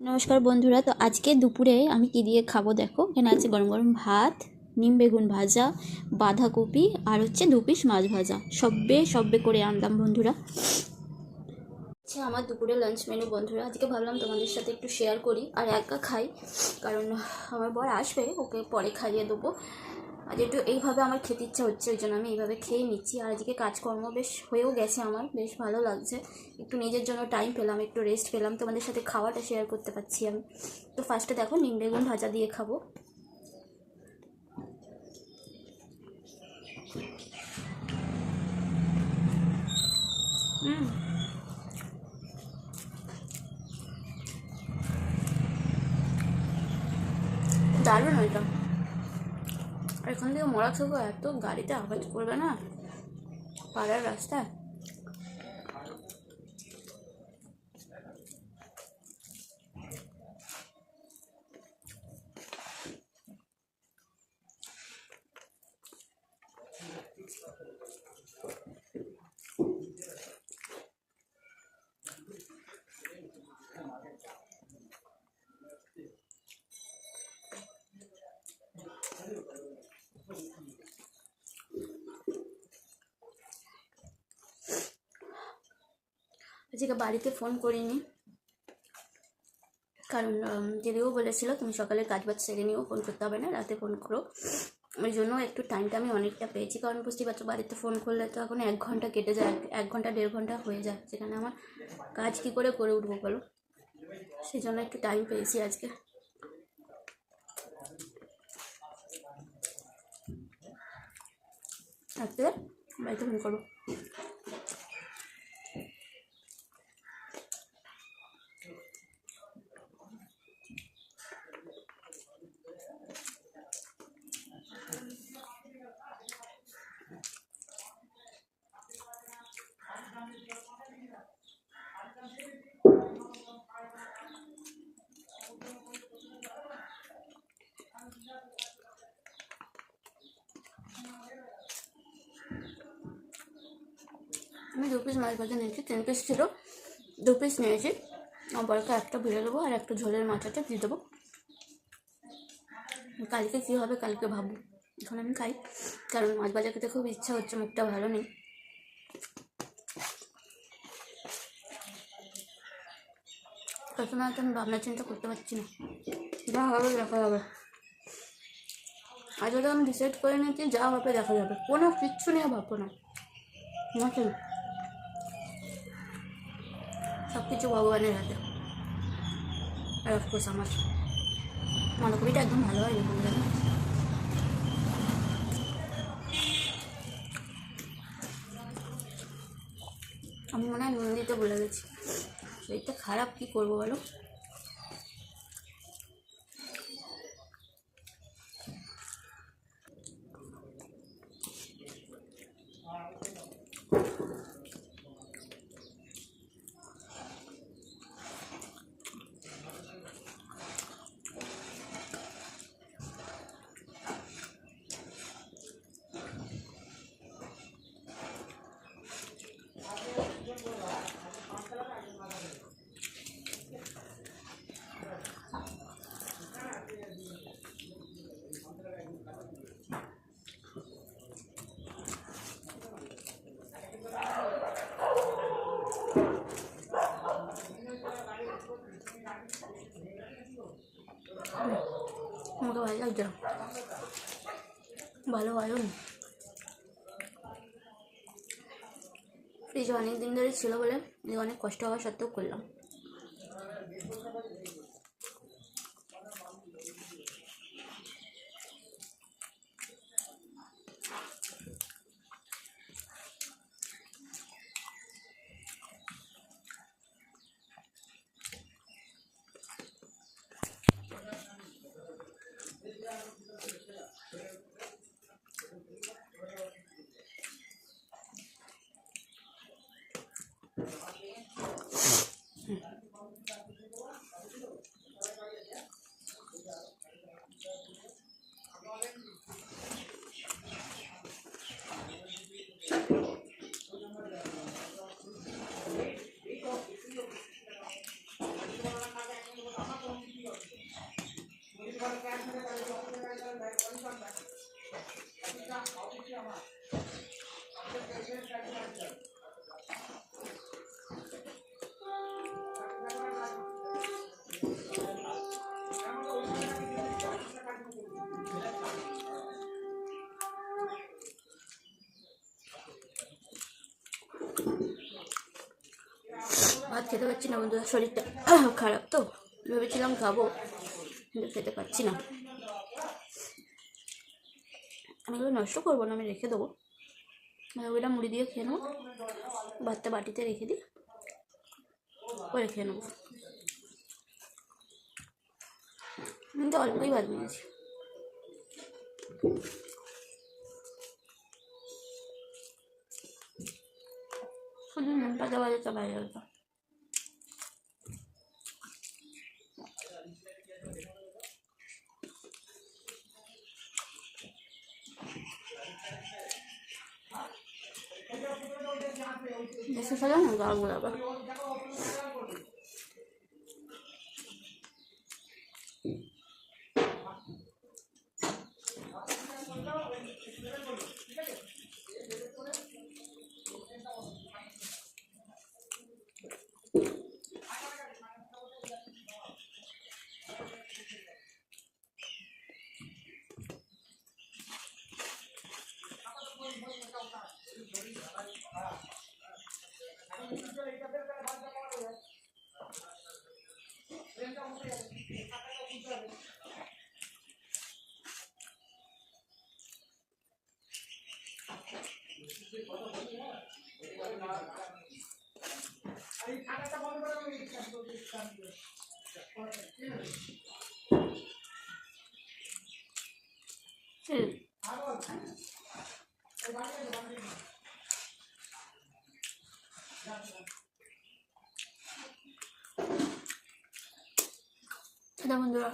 নমস্কার বন্ধুরা। তো আজকে দুপুরে আমি কি দিয়ে খাবো দেখো। এখানে আছে গরম গরম ভাত, নিম বেগুন ভাজা, বাঁধাকপি আর হচ্ছে 2 পিস মাছ ভাজা। সব্বে করে আনলাম বন্ধুরা। আচ্ছা, আমার দুপুরে লাঞ্চ মেনু বন্ধুরা। আজকে ভাবলাম তোমাদের সাথে একটু শেয়ার করি আর একা খাই, কারণ আমার বর আসবে, ওকে পরে খাইয়ে দেবো। আজ একটু এইভাবে আমার খেতে ইচ্ছা হচ্ছে, ওই জন্য আমি এইভাবে খেয়ে নিচ্ছি। আর আজকে কাজকর্ম বেশ হয়েও গেছে, আমার বেশ ভালো লাগছে। একটু নিজের জন্য টাইম পেলাম, একটু রেস্ট পেলাম, তোমাদের সাথে খাওয়াটা শেয়ার করতে পারছি আমি। তো ফার্স্টে দেখো নিম বেগুন ভাজা দিয়ে খাবো। দারুণ ওইটা। আর এখান থেকে মরা থাকো, এত গাড়িতে আওয়াজ করবে না পাড়ার রাস্তায়। আজকে বাড়িতে ফোন করিনি, কারণ দিদিও বলেছিল তুমি সকালে কাজ বাজ সেরে নিও, ফোন করতে হবে না, রাতে ফোন করো। ওই জন্য একটু টাইমটা আমি অনেকটা পেয়েছি, কারণ বুঝতেই পারছো বাড়িতে ফোন করলে তো এখন 1 ঘন্টা কেটে যায়, 1 ঘন্টা 1.5 ঘন্টা হয়ে যায়, সেখানে আমার কাজ কী করে উঠবো বলো। সেই জন্য একটু টাইম পেয়েছি আজকে। রাত্রে বাড়িতে ফোন করবো। আমি 2 পিস মাছ ভাজা নিয়েছি, 3 পিস ছিল, 2 পিস নিয়েছি। আমার বড়কে একটা ভেজে দেবো আর একটা ঝোলের মাছ আছে দিয়ে দেবো। কালকে কী হবে কালকে ভাববো, এখন আমি খাই, কারণ মাছ ভাজা খেতে খুব ইচ্ছা হচ্ছে, মুখটা ভালো নেই। প্রথমে আমি ভাবনা চিন্তা করতে পারছি না, যা হবে দেখা যাবে। আজ ওটা আমি ডিসাইড করে নিয়েছি, যা হবে দেখা যাবে, কোনো কিচ্ছু নিয়ে ভাববো না। নাকি সব কিছু ভগবানের হাতে। আর অফকোর্স আমার বাঁধাকপিটা একদম ভালো হয় এরকম জানি। আমি মনে হয় নুন দিতে বলে গেছি, শরীরটা খারাপ, কী করবো বলো। আমাকে ভালো লাগছে না, ভালো ভালো না। ফ্রিজ অনেক দিন ধরে ছিল বলে অনেক কষ্ট হওয়া সত্ত্বেও করলাম। ভাত খেতে পারছি না বন্ধুরা, শরীরটা খারাপ তো, ভেবেছিলাম খাবো কিন্তু খেতে পারছি না। আমি এগুলো নষ্ট করবো না, আমি রেখে দেবো, ওইটা মুড়ি দিয়ে খেয়ে নেবো, ভাতটা বাটিতে রেখে দিই, করে খেয়ে নেবো। আমি তো অল্পই ভাত নিয়েছি। শুধু নুন পাতা বাজাতে বাইরে হতো। বেশি খেলে না গা গোলাবা। বন্ধুরা